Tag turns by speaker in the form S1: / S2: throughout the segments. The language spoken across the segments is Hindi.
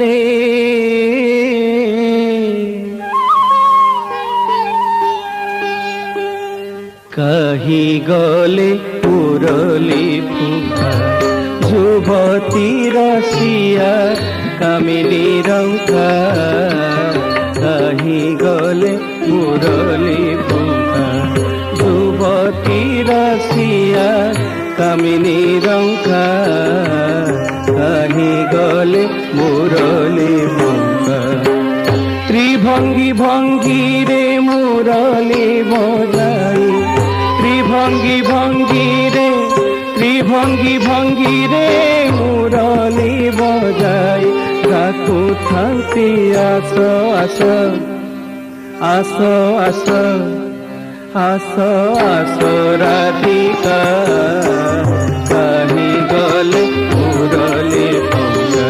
S1: ଥିଲେ कही गले मुरली फुका युवती रसिया कामिनी रंका कही गले मुरली फुका युवती रसिया कामिनी रंका कही गले मुरली फुका त्रिभंगी भंगी रे मुरली बजाई त्रिभंगी भंगी रे मुरली बजाई काकू थांती आस आस आस आस आस आस राधिका कही गले मुरली फुका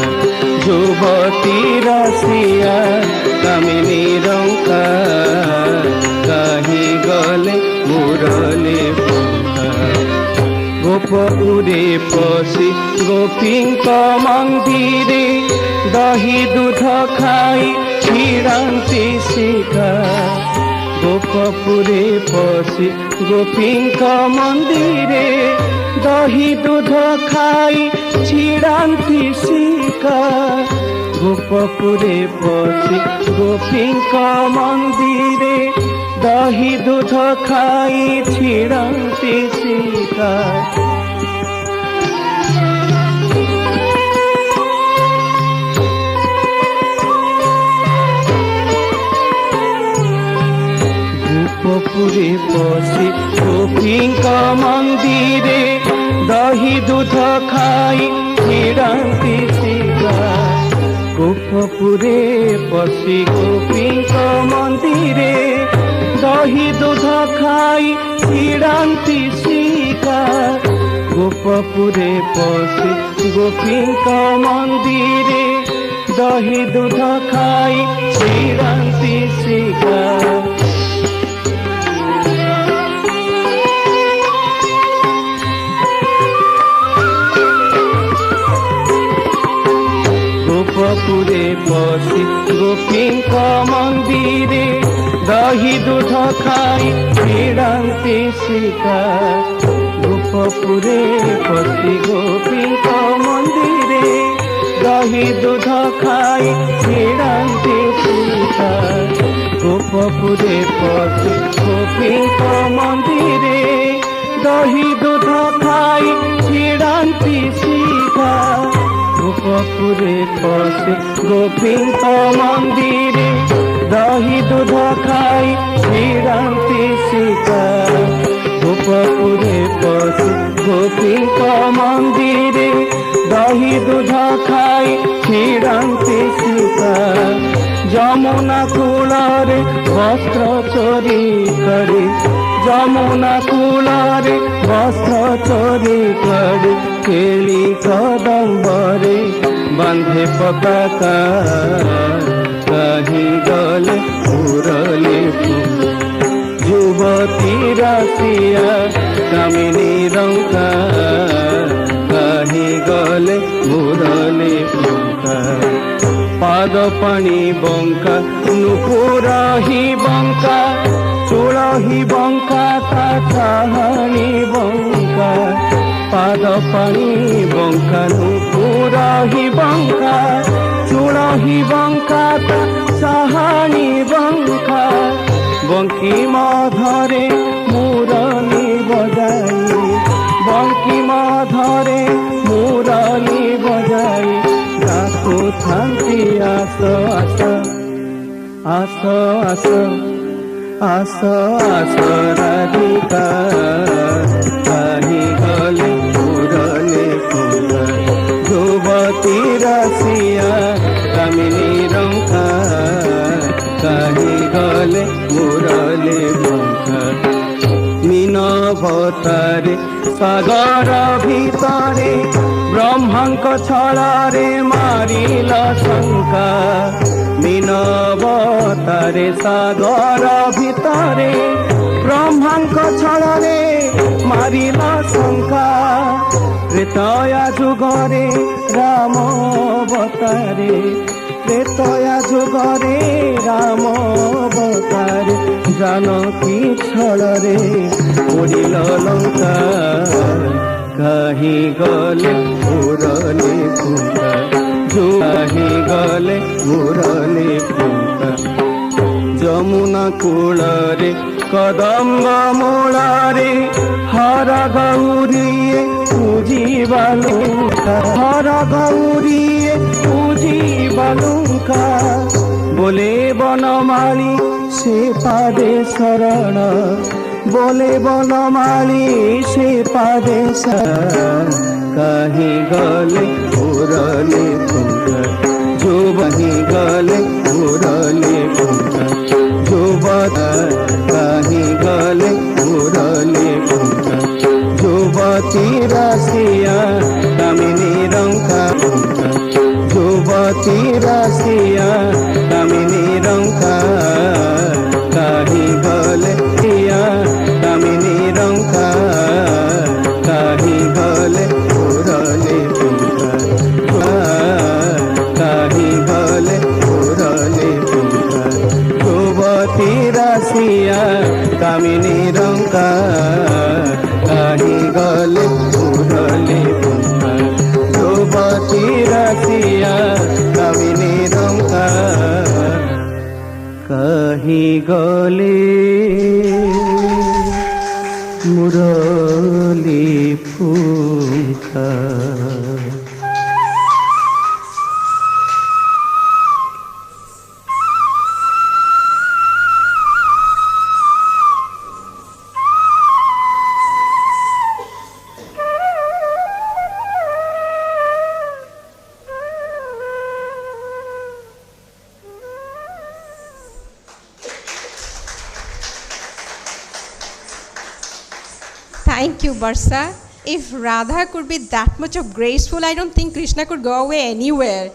S1: युवती रसिया कामिनी रंका कही गले मुरली फुका गोपपुरे पशि गोपींक मंदिरे दही दूध खाई छिड़ांती शिखा गोपपुरे पशि गोपींक मंदिरे दही दूध खाई छिड़ांती शिखा गोपपुरे पशि गोपींक मंदिरे दही दूध खाई छिड़ांती शिखा गोपपुरे पशि गोपींक मंदिरे दही दूध खाई छिड़ांती शिखा गोपपुरे पशि गोपींक मंदिरे दही दूध खाई छिड़ांती शिखा गोपपुरे पशि गोपींक मंदिरे दही दूध खाई छिड़ांती शिखा गोपपुरे पशि गोपींक मंदिरे दही दूध खाई छिड़ांती शिखा गोपपुरे पशि गोपींक मंदिरे दही दूध खाई छिड़ांती शिखा गोपपुरे पशि गोपींक मंदिरे दही दूध खाई छिड़ांती शिखा गोपपुरे पशि गोपींक मंदिरे दही दूध खाई छिड़ांती शिखा गोपपुरे पशि गोपींक मंदिरे दही दूध खाई छिड़ांती शिखा যমুনা কূলরে বস্ত্র চোরি করে যমুনা কূলরে বস্ত্র চোরি করে কেলি কদম্বরে বাঁধে পতাকা কহি গলে মুরলি ফুকা যুবতী রাশিয়া কামিনী রঙ্কা কহি গলে মুরলি ফুকা पाद पानी बंका नुपुरा ही बंका चूड़ा ही बंका ता चाहनी बंका पाद पानी बंका नुपुरा ही बंका चूड़ा ही बंका ता चाहनी बंका बंकी माधरे मुरली बजाई बंकी माधरे मुरली बजाई काकू थांती आस आस आस आस आस आस राधिका कही गले मुरली फुका युवती रसिया कामिनी रंका कही गले मुरली फुका मीनवतारे सागर भितरे ब्रह्मांक छड़ारे मारिल शंका मीनवतारे सागर भितरे ब्रह्मांक छड़ारे मारिल शंका त्रेतया जुगरे राम अवतारे त्रेतया जुगरे राम अवतारे जानकी छलरे उड़िल लंका कहीं गले मुरली फुंका जो कहीं गले मुरली फुंका जमुना कूलरे कदम्ब मूलारे हर गौरी पूजी बालुका हर गौरी पूजी बालुका बोले बनमाली से पादे शरण बोले बनमाली से पादे शरण कहीं गले मुरली फुंका जो वहीं गले मुरली फुंका जो बता कहीं गले मुरली फुंका युवती राशिया दामिनी रंका फुंका युवती राशिया दामिनी रंका कहीं गले पिया दामिनी रंका कहीं गले मुरली फुंका कहीं गले मुरली फुंका युवती राशिया दामिनी रंका कहीं गले मुरली फुंका युवती राशिया दामिनी रंका कहीं गले मुरली फुंका।
S2: Thank you, Barsha. If Radha could be that much of graceful, I don't think Krishna could go away anywhere.